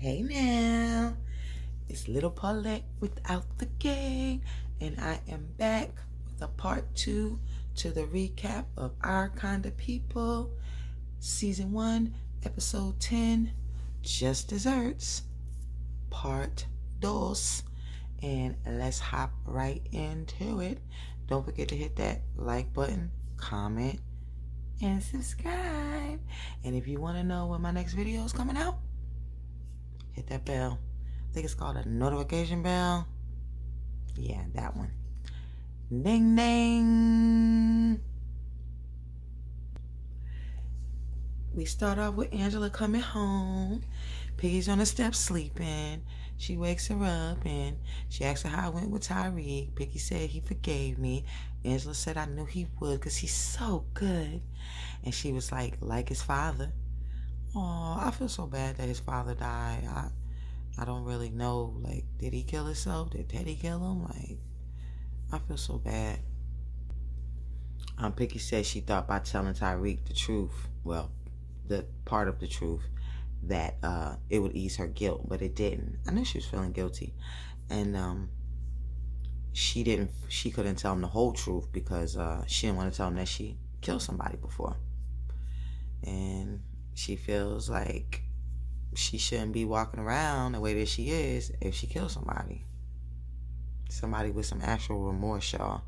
Hey now, it's Little Paulette without the gang, and I am back with a part 2 to the recap of Our Kind of People, Season 1, Episode 10, Just Desserts, Part 2. And let's hop right into it. Don't forget to hit that like button, comment, and subscribe. And if you want to know when my next video is coming out, hit that bell. I think it's called a notification bell. Yeah, that one. Ding, ding. We start off with Angela coming home. Piggy's on the steps sleeping. She wakes her up and she asks her how it went with Tyreek. Piggy said he forgave me. Angela said I knew he would because he's so good. And she was like his father. Oh, I feel so bad that his father died. I don't really know. Like, did he kill himself? Did Teddy kill him? Like, I feel so bad. Piggy said she thought by telling Tyreek the truth, well, the part of the truth, that it would ease her guilt, but it didn't. I knew she was feeling guilty, and she couldn't tell him the whole truth because she didn't want to tell him that she killed somebody before, and she feels like she shouldn't be walking around the way that she is if she kills somebody with some actual remorse, y'all.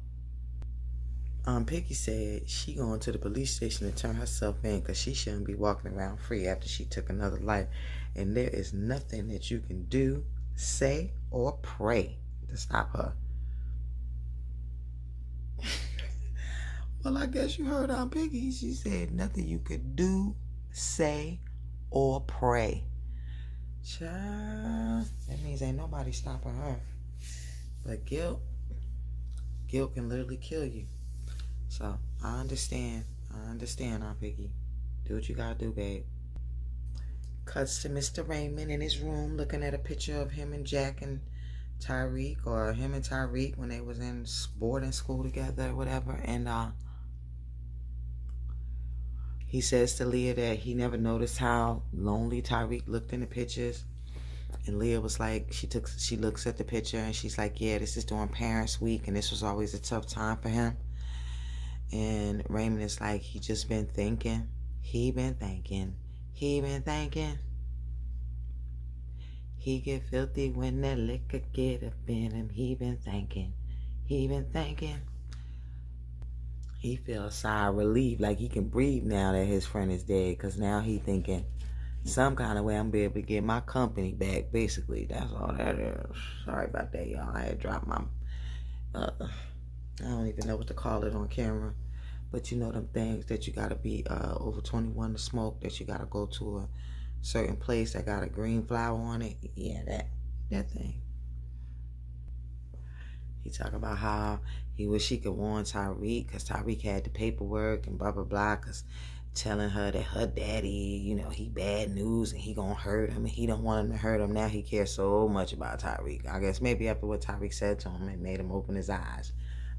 Piggy said she going to the police station to turn herself in because she shouldn't be walking around free after she took another life. And there is nothing that you can do, say, or pray to stop her. Well, I guess you heard Piggy. She said nothing you could do, say, or pray. Child, that means ain't nobody stopping her. But guilt can literally kill you. So, I understand, Aunt Piggy. Do what you gotta do, babe. Cuts to Mr. Raymond in his room looking at a picture of him and Jack and Tyreek, or him and Tyreek when they was in boarding school together or whatever. And he says to Leah that he never noticed how lonely Tyreek looked in the pictures. And Leah was like, she looks at the picture and she's like, yeah, this is during Parents Week and this was always a tough time for him. And Raymond is like, he just been thinking. He been thinking. He get filthy when that liquor get up in him. He been thinking. He feels a sigh of relief, like he can breathe now that his friend is dead, because now he thinking some kind of way I'm be able to get my company back. Basically, that's all that is. Sorry about that, y'all. I had dropped my I don't even know what to call it on camera, but you know them things that you gotta be over 21 to smoke, that you gotta go to a certain place that got a green flower on it. Yeah, that thing. He talk about how he wish he could warn Tyreek because Tyreek had the paperwork and blah blah blah, because telling her that her daddy, you know, he bad news and he gonna hurt him and he don't want him to hurt him. Now he cares so much about Tyreek. I guess maybe after what Tyreek said to him, it made him open his eyes.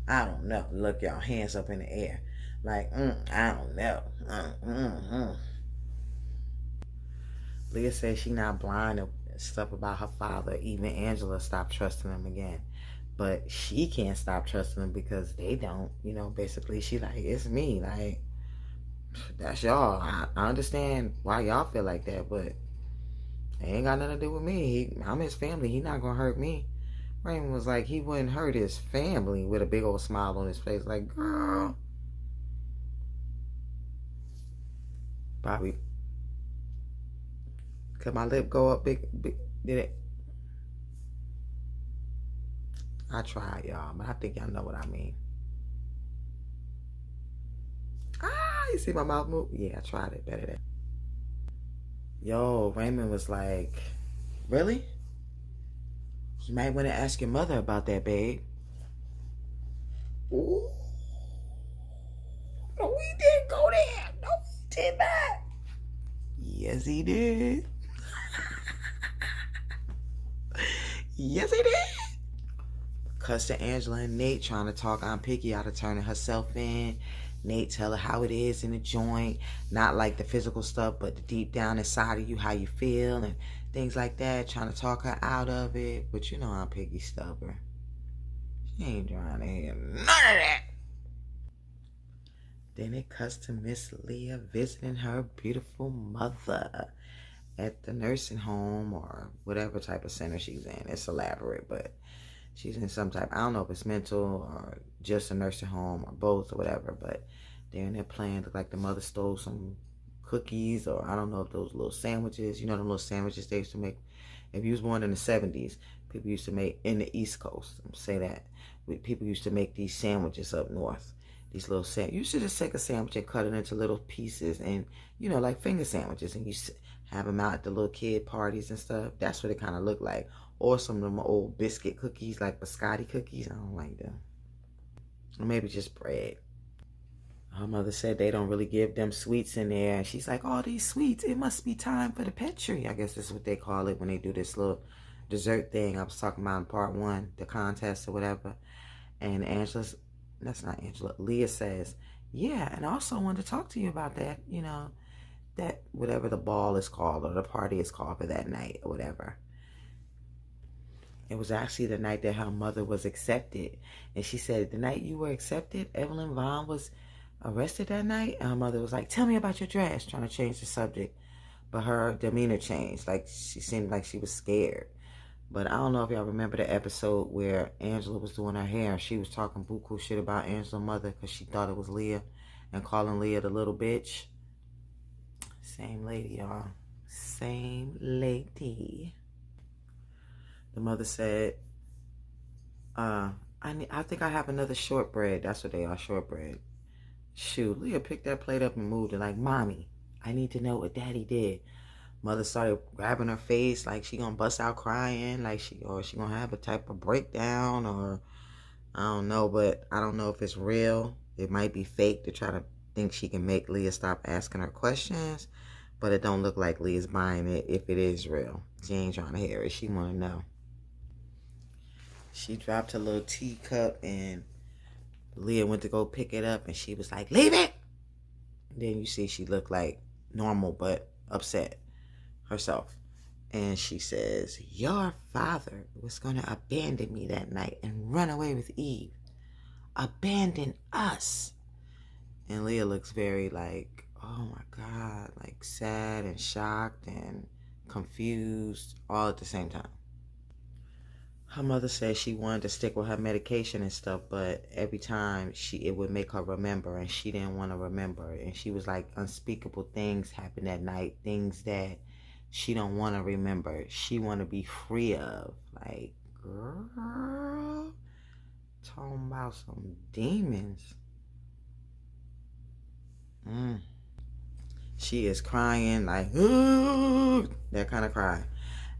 I don't know. Look, y'all, hands up in the air. Like, I don't know. Leah says she not blind to stuff about her father. Even Angela stopped trusting him again. But she can't stop trusting him because they don't. You know, basically, she like, it's me. Like, that's y'all. I understand why y'all feel like that, but it ain't got nothing to do with me. I'm his family. He not gonna hurt me. Raymond was like, he wouldn't hurt his family, with a big old smile on his face. Like, girl. Bobby. Could my lip go up big? Did it? I tried, y'all, but I think y'all know what I mean. You see my mouth move? Yeah, I tried it better than. Yo, Raymond was like, really? You might want to ask your mother about that, babe. Ooh. No, we didn't go there. No, we did not. Yes, he did. Yes, he did. Cuts to Angela and Nate trying to talk Aunt Piggy out of turning herself in. Nate, tell her how it is in the joint. Not like the physical stuff, but the deep down inside of you, how you feel and things like that. Trying to talk her out of it. But you know how Piggy's stubborn. She ain't trying to hear none of that. Then it cuts to Miss Leah visiting her beautiful mother at the nursing home or whatever type of center she's in. It's elaborate, but she's in some type, I don't know if it's mental or just a nursing home or both or whatever, but they're in there playing. Look like the mother stole some cookies, or I don't know if those little sandwiches, you know, the little sandwiches they used to make. If you was born in the 70s, people used to make, in the East Coast, say that, people used to make these sandwiches up north. These little sandwiches. You should just take a sandwich and cut it into little pieces and, you know, like finger sandwiches, and you have them out at the little kid parties and stuff. That's what it kind of looked like. Or some of them old biscuit cookies, like biscotti cookies. I don't like them. Or maybe just bread. Her mother said they don't really give them sweets in there. And she's like, all these sweets, it must be time for the pet tree. I guess that's what they call it when they do this little dessert thing I was talking about in part 1, the contest or whatever. And Leah says, yeah, and I also wanted to talk to you about that, you know, that whatever the ball is called or the party is called for that night or whatever. It was actually the night that her mother was accepted. And she said, the night you were accepted, Evelyn Vaughn was arrested that night. And her mother was like, tell me about your dress, trying to change the subject. But her demeanor changed. Like, she seemed like she was scared. But I don't know if y'all remember the episode where Angela was doing her hair and she was talking buku shit about Angela's mother because she thought it was Leah and calling Leah the little bitch. Same lady, y'all. Same lady. The mother said, I think I have another shortbread. That's what they are, shortbread. Shoot, Leah picked that plate up and moved it like, Mommy, I need to know what Daddy did. Mother started grabbing her face like she gonna bust out crying, like she gonna have a type of breakdown, or I don't know, but I don't know if it's real. It might be fake to try to think she can make Leah stop asking her questions, but it don't look like Leah's buying it if it is real. She ain't trying to hear it. She wanna know. She dropped her little teacup and Leah went to go pick it up and she was like, leave it! And then you see she looked like normal but upset herself. And she says, your father was going to abandon me that night and run away with Eve. Abandon us. And Leah looks very like, oh my God, like sad and shocked and confused all at the same time. Her mother said she wanted to stick with her medication and stuff, but every time it would make her remember, and she didn't want to remember. And she was like, unspeakable things happened that night, things that she don't want to remember. She want to be free of. Like, girl, talking about some demons. She is crying like, ooh, that kind of cry.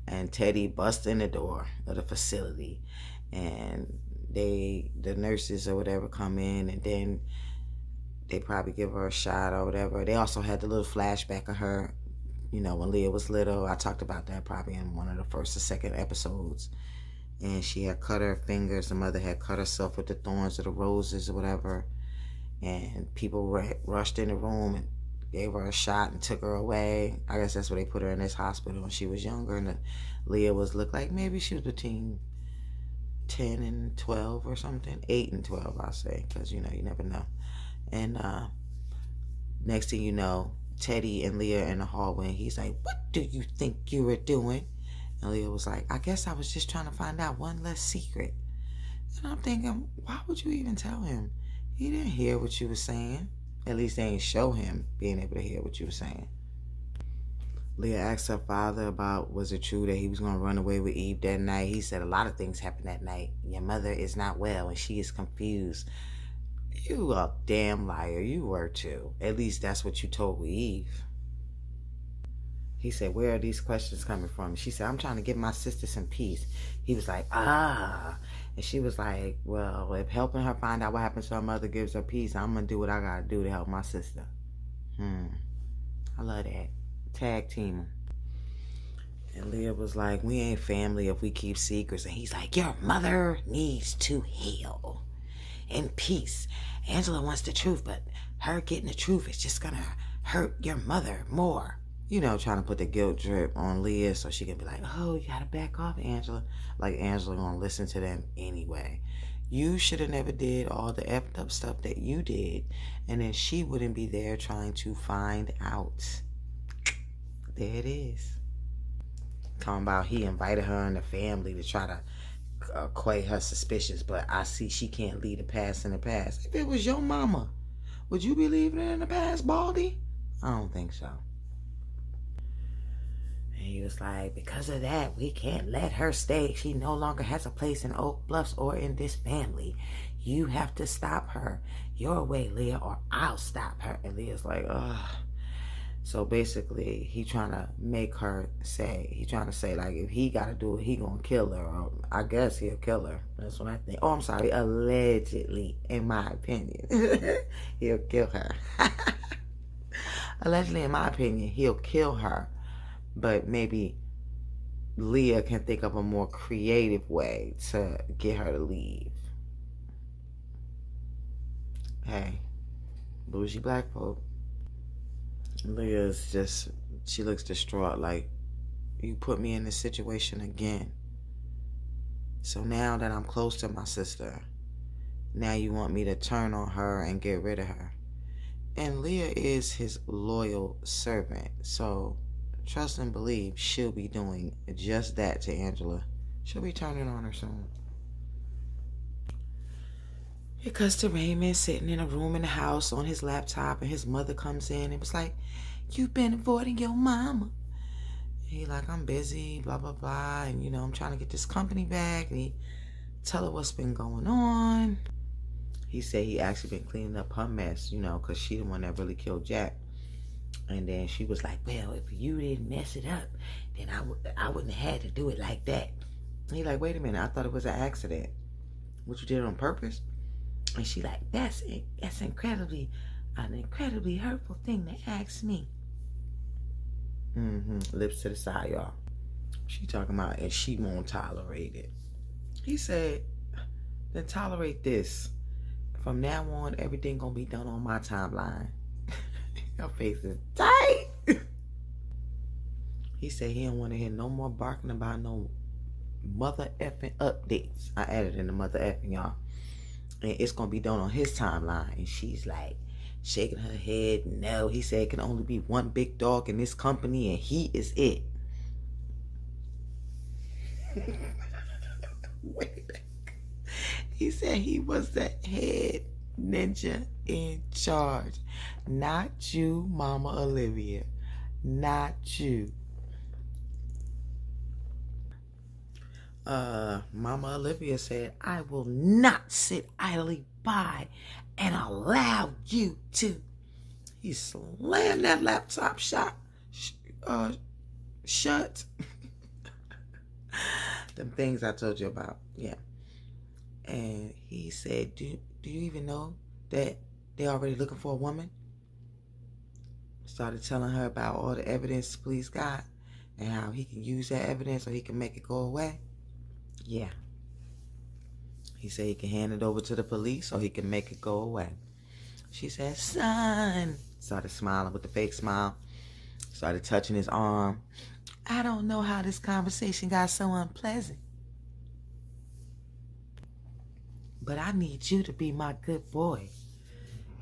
And Teddy busts in the door of the facility, and the nurses or whatever come in, and then they probably give her a shot or whatever. They also had the little flashback of her, you know, when Leah was little. I talked about that probably in one of the first or second episodes. And she had cut her fingers. The mother had cut herself with the thorns of the roses or whatever. And people rushed in the room and gave her a shot and took her away. I guess that's where they put her in this hospital when she was younger. And Leah looked like maybe she was between 10 and 12 or something. 8 and 12, I'll say, because, you know, you never know. And next thing you know, Teddy and Leah in the hallway, and he's like, what do you think you were doing? And Leah was like, I guess I was just trying to find out one less secret. And I'm thinking, why would you even tell him? He didn't hear what you were saying. At least they didn't show him being able to hear what you were saying. Leah asked her father about, was it true that he was going to run away with Eve that night? He said a lot of things happened that night. Your mother is not well and she is confused. You a damn liar. You were too. At least that's what you told Eve. He said, where are these questions coming from? She said, I'm trying to give my sister some peace. He was like, ah. And she was like, well, if helping her find out what happens to her mother gives her peace, I'm going to do what I got to do to help my sister. I love that. Tag team. And Leah was like, we ain't family if we keep secrets. And he's like, your mother needs to heal in peace. Angela wants the truth, but her getting the truth is just gonna hurt your mother more. You know, trying to put the guilt trip on Leah so she can be like, oh, you gotta back off, Angela. Like Angela gonna listen to them anyway. You should have never did all the effed up stuff that you did, and then she wouldn't be there trying to find out. There it is. Talking about he invited her and the family to try to quay her suspicions, but I see she can't leave the past in the past. If it was your mama, would you be leaving it in the past, Baldy? I don't think so. And he was like, because of that, we can't let her stay. She no longer has a place in Oak Bluffs or in this family. You have to stop her your way, Leah, or I'll stop her. And Leah's like, ugh. So basically, he trying to make her say, like, if he got to do it, he going to kill her. Or I guess he'll kill her. That's what I think. Oh, I'm sorry. Allegedly, in my opinion. He'll kill her. Allegedly, in my opinion, he'll kill her. But maybe Leah can think of a more creative way to get her to leave. Hey, bougie black folk. Leah's just, she looks distraught, like, you put me in this situation again. So now that I'm close to my sister, now you want me to turn on her and get rid of her. And Leah is his loyal servant, so trust and believe she'll be doing just that to Angela. She'll be turning on her soon. It cuts to Raymond sitting in a room in the house on his laptop, and his mother comes in and was like, you've been avoiding your mama. He like, I'm busy, blah, blah, blah. And, you know, I'm trying to get this company back. And he tell her what's been going on. He said he actually been cleaning up her mess, you know, because she the one that really killed Jack. And then she was like, well, if you didn't mess it up, then I wouldn't have had to do it like that. And he like, wait a minute, I thought it was an accident. What, you did it on purpose? And she like, that's an incredibly hurtful thing to ask me. Lips to the side, y'all. She talking about, and she won't tolerate it. He said, then tolerate this. From now on, everything gonna be done on my timeline. Your face is tight. He said he don't want to hear no more barking about no mother effing updates. I added in the mother effing, y'all. And it's gonna be done on his timeline. And she's like shaking her head. No, he said it can only be one big dog in this company, and he is it. Wait a minute. He said he was the head ninja in charge. Not you, Mama Olivia. Not you. Mama Olivia said, I will not sit idly by and allow you to. He slammed that laptop shut. Them things I told you about. Yeah. And he said, do you even know that they're already looking for a woman? Started telling her about all the evidence the police got and how he can use that evidence so he can make it go away. Yeah. He said he can hand it over to the police so he can make it go away. She said, son. Started smiling with the fake smile. Started touching his arm. I don't know how this conversation got so unpleasant. But I need you to be my good boy.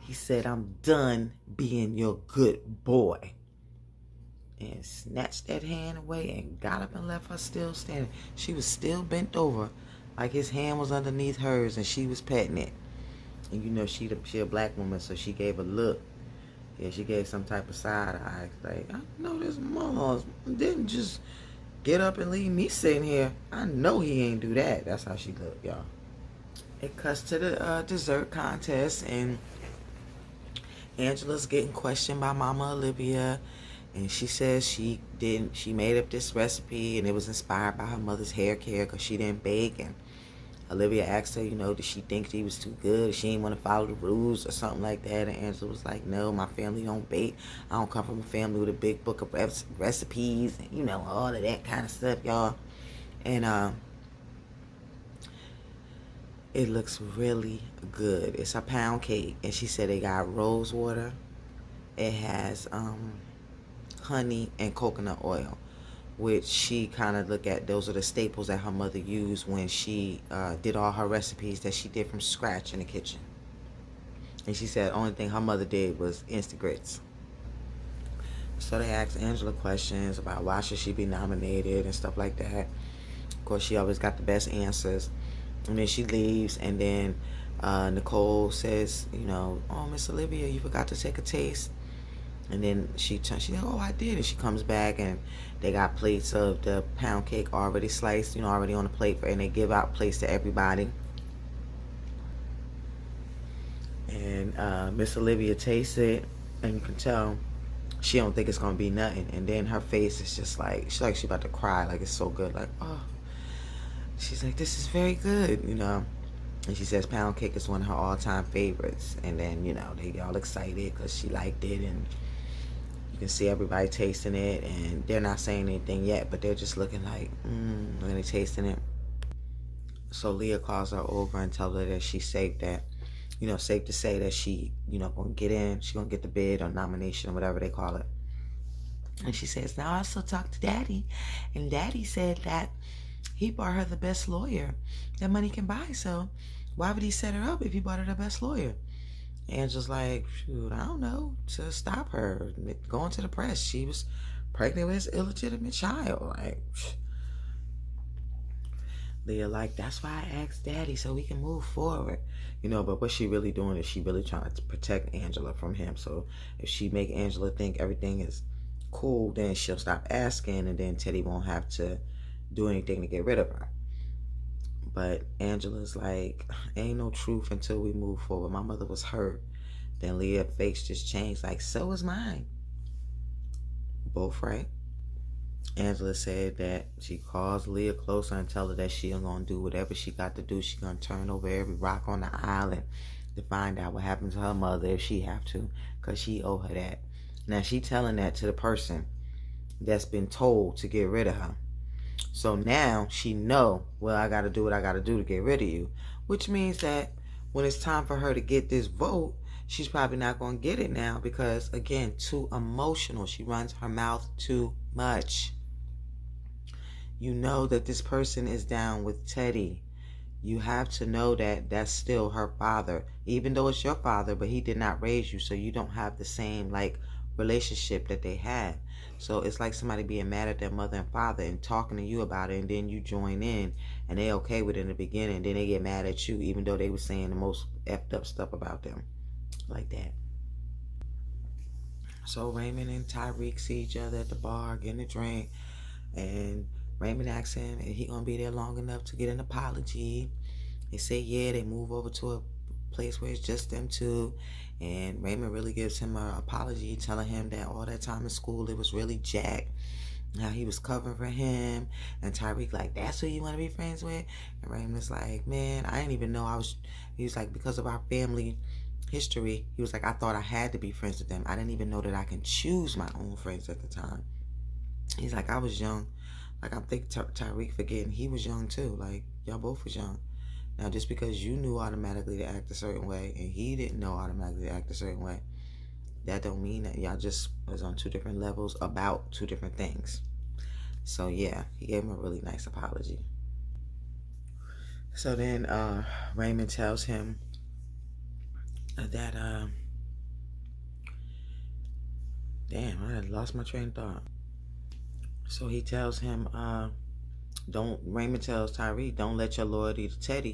He said, I'm done being your good boy. And snatched that hand away and got up and left her still standing. She was still bent over, like his hand was underneath hers, and she was petting it. And you know she a black woman, so she gave a look. Yeah, she gave some type of side eye. Like, I know this mom didn't just get up and leave me sitting here. I know he ain't do that. That's how she looked, y'all. It cuts to the dessert contest, and Angela's getting questioned by Mama Olivia. And she says she made up this recipe and it was inspired by her mother's hair care because she didn't bake. And Olivia asked her, you know, did she think she was too good? Or she didn't want to follow the rules or something like that. And Angela was like, no, my family don't bake. I don't come from a family with a big book of recipes and, you know, all of that kind of stuff, y'all. And It looks really good. It's a pound cake, and she said they got rose water. It has honey and coconut oil, which she kind of look at. Those are the staples that her mother used when she did all her recipes that she did from scratch in the kitchen. And she said the only thing her mother did was instant grits. So they asked Angela questions about why should she be nominated and stuff like that. Of course, she always got the best answers. And then she leaves, and then Nicole says, oh, Miss Olivia, you forgot to take a taste. And then she's like, oh, I did. And she comes back, and they got plates of the pound cake already sliced, already on the plate, and they give out plates to everybody. And Miss Olivia tastes it, and you can tell she don't think it's gonna be nothing. And then her face is just like she's about to cry, like it's so good, like, oh. She's like, this is very good, And she says pound cake is one of her all-time favorites. And then, they all excited because she liked it. And you can see everybody tasting it. And they're not saying anything yet, but they're just looking like, when they're tasting it. So Leah calls her over and tells her that she's safe, that, safe to say that she, gonna get in. She's gonna get the bid or nomination or whatever they call it. And she says, now I also talked to Daddy. And Daddy said that he bought her the best lawyer that money can buy. So why would he set her up if he bought her the best lawyer? Angela's like, shoot, I don't know, to stop her going to the press. She was pregnant with his illegitimate child. Like, Leah, like, that's why I asked Daddy so we can move forward. But what she really doing is she really trying to protect Angela from him. So if she make Angela think everything is cool, then she'll stop asking, and then Teddy won't have to do anything to get rid of her. But Angela's like, ain't no truth until we move forward. My mother was hurt. Then Leah's face just changed, like, so is mine. Both right. Angela said that she calls Leah closer and tell her that she's gonna do whatever she got to do. She's gonna turn over every rock on the island to find out what happened to her mother if she have to, because she owe her that. Now she telling that to the person that's been told to get rid of her. So now she know, well, I got to do what I got to do to get rid of you. Which means that when it's time for her to get this vote, she's probably not going to get it now because, again, too emotional. She runs her mouth too much. You know that this person is down with Teddy. You have to know that that's still her father. Even though it's your father, but he did not raise you, so you don't have the same, relationship that they had. So it's like somebody being mad at their mother and father and talking to you about it, and then you join in and they okay with it in the beginning, then they get mad at you even though they were saying the most effed up stuff about them, like that. So Raymond and Tyreek see each other at the bar getting a drink, and Raymond asks him if he gonna be there long enough to get an apology. They say yeah. They move over to a place where it's just them two, and Raymond really gives him an apology, telling him that all that time in school it was really Jack, how he was covering for him. And Tyreek like, that's who you want to be friends with? And Raymond's like, man, I didn't even know I was. He was like, because of our family history, he was like, I thought I had to be friends with them. I didn't even know that I can choose my own friends at the time. He's like, I was young. Like, I'm thinking Tyreek forgetting he was young too. Like, y'all both was young. Now, just because you knew automatically to act a certain way and he didn't know automatically to act a certain way, that don't mean that y'all just was on two different levels about two different things. So, yeah, he gave him a really nice apology. So then Raymond tells him that, damn, I had lost my train of thought. So he tells him, Raymond tells Tyreek, don't let your loyalty to Teddy,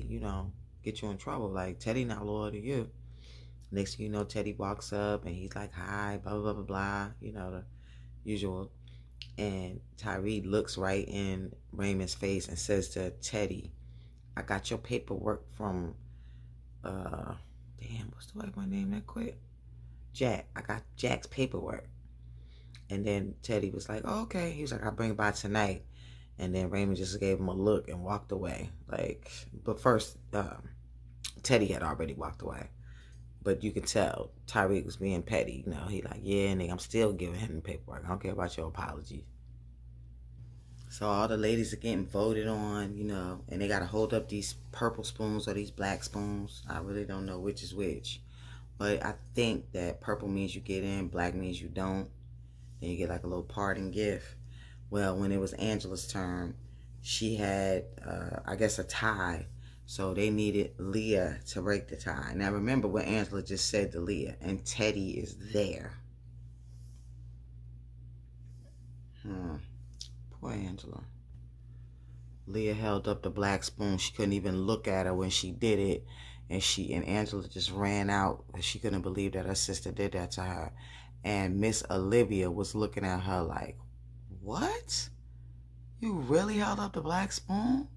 get you in trouble. Like, Teddy not loyal to you. Next thing you know, Teddy walks up and he's like, hi, blah, blah, blah, blah, the usual. And Tyreek looks right in Raymond's face and says to Teddy, I got your paperwork from, what's the white boy name that quit? Jack. I got Jack's paperwork. And then Teddy was like, oh, okay. He was like, I'll bring it by tonight. And then Raymond just gave him a look and walked away. But first, Teddy had already walked away. But you could tell Tyreek was being petty. He like, yeah, nigga, I'm still giving him the paperwork. I don't care about your apology. So all the ladies are getting voted on, you know, and they got to hold up these purple spoons or these black spoons. I really don't know which is which. But I think that purple means you get in, black means you don't. And you get like a little parting gift. Well, when it was Angela's turn, she had, I guess, a tie. So they needed Leah to break the tie. Now remember what Angela just said to Leah. And Teddy is there. Poor Angela. Leah held up the black spoon. She couldn't even look at her when she did it. And Angela just ran out. She couldn't believe that her sister did that to her. And Miss Olivia was looking at her like, what? You really held up the black spoon?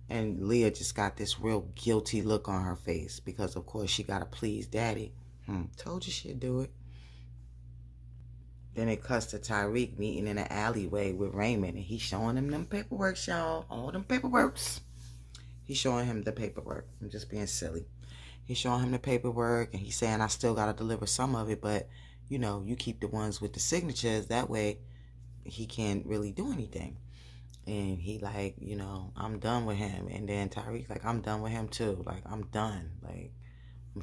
And Leah just got this real guilty look on her face because, of course, she got to please Daddy. Told you she'd do it. Then it cuts to Tyreek meeting in an alleyway with Raymond, and he's showing him them paperwork, y'all. All them paperworks. He's showing him the paperwork. I'm just being silly. He's showing him the paperwork, and he's saying, I still got to deliver some of it, but, you know, you keep the ones with the signatures. That way, he can't really do anything. And he like, you know, I'm done with him. And then Tyreek like, I'm done with him too. Like, I'm done. Like,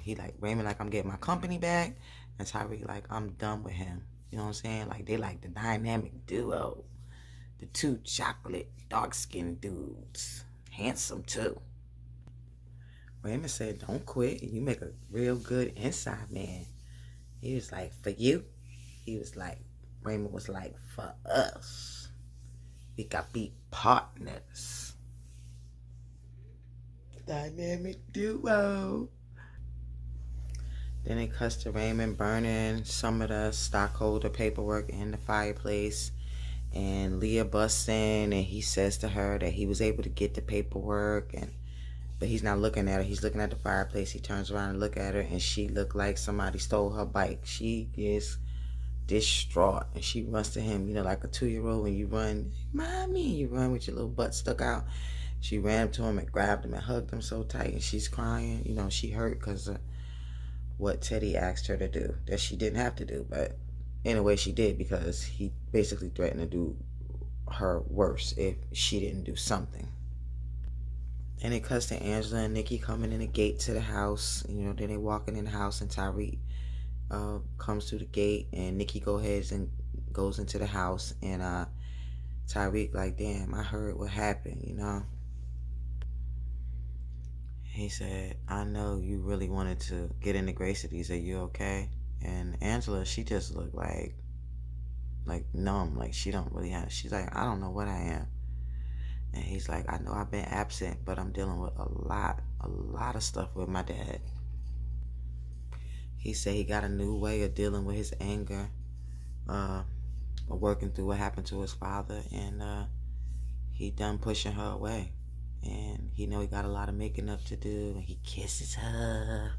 he like, Raymond like, I'm getting my company back. And Tyreek like, I'm done with him. You know what I'm saying? Like, they like the dynamic duo. The two chocolate, dark-skinned dudes. Handsome too. Raymond said, don't quit. You make a real good inside man. He was like, for you? He was like, Raymond was like, for us. We got be partners. Dynamic duo. Then it cuts to Raymond burning some of the stockholder paperwork in the fireplace. And Leah busts in and he says to her that he was able to get the paperwork, but he's not looking at her. He's looking at the fireplace. He turns around and look at her, and she looked like somebody stole her bike. She is distraught, and she runs to him, you know, like a 2-year-old when you run, mommy, you run with your little butt stuck out. She ran up to him and grabbed him and hugged him so tight, and she's crying. You know, she hurt because of what Teddy asked her to do that she didn't have to do, but in a way she did, because he basically threatened to do her worse if she didn't do something. And it cuts to Angela and Nikki coming in the gate to the house. You know, then they walking in the house, and Tyreek comes through the gate, and Nikki goes into the house, and Tyreek like, damn, I heard what happened, you know. He said, I know you really wanted to get into Grace. Are you okay? And Angela, she just looked like numb, like she don't really have, she's like, I don't know what I am. And he's like, I know I've been absent, but I'm dealing with a lot of stuff with my dad. He said he got a new way of dealing with his anger, working through what happened to his father, and he done pushing her away. And he know he got a lot of making up to do, and he kisses her.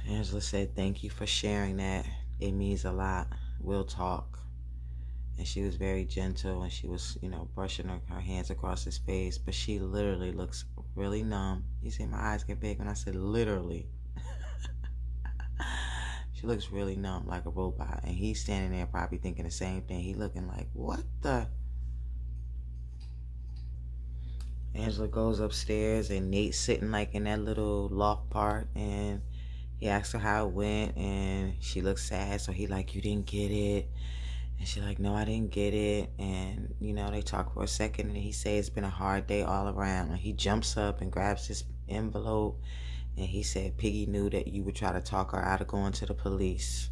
Angela said, thank you for sharing that. It means a lot. We'll talk. And she was very gentle, and she was, you know, brushing her hands across his face, but she literally looks really numb. You see my eyes get big when I said literally. She looks really numb, like a robot. And he's standing there probably thinking the same thing. He looking like, what the? Angela goes upstairs, and Nate's sitting like in that little loft part, and he asks her how it went, and she looks sad. So he like, you didn't get it? And she like, no, I didn't get it. And, you know, they talk for a second, and he says it's been a hard day all around. And he jumps up and grabs this envelope, and he said, Piggy knew that you would try to talk her out of going to the police.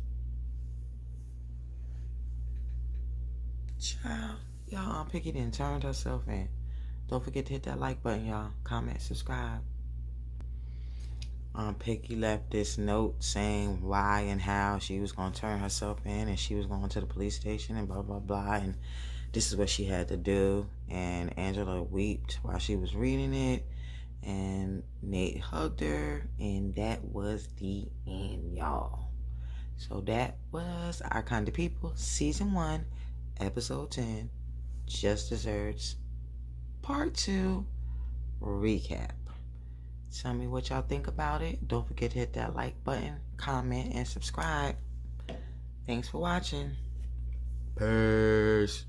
Child, y'all, Piggy done turned herself in. Don't forget to hit that like button, y'all. Comment, subscribe. Piggy left this note saying why and how she was going to turn herself in, and she was going to the police station and blah, blah, blah. And this is what she had to do. And Angela wept while she was reading it. And Nate hugged her, and that was the end, y'all. So that was Our Kind of People, Season 1, Episode 10, Just Desserts, Part 2, recap. Tell me what y'all think about it. Don't forget to hit that like button, comment, and subscribe. Thanks for watching. Peace.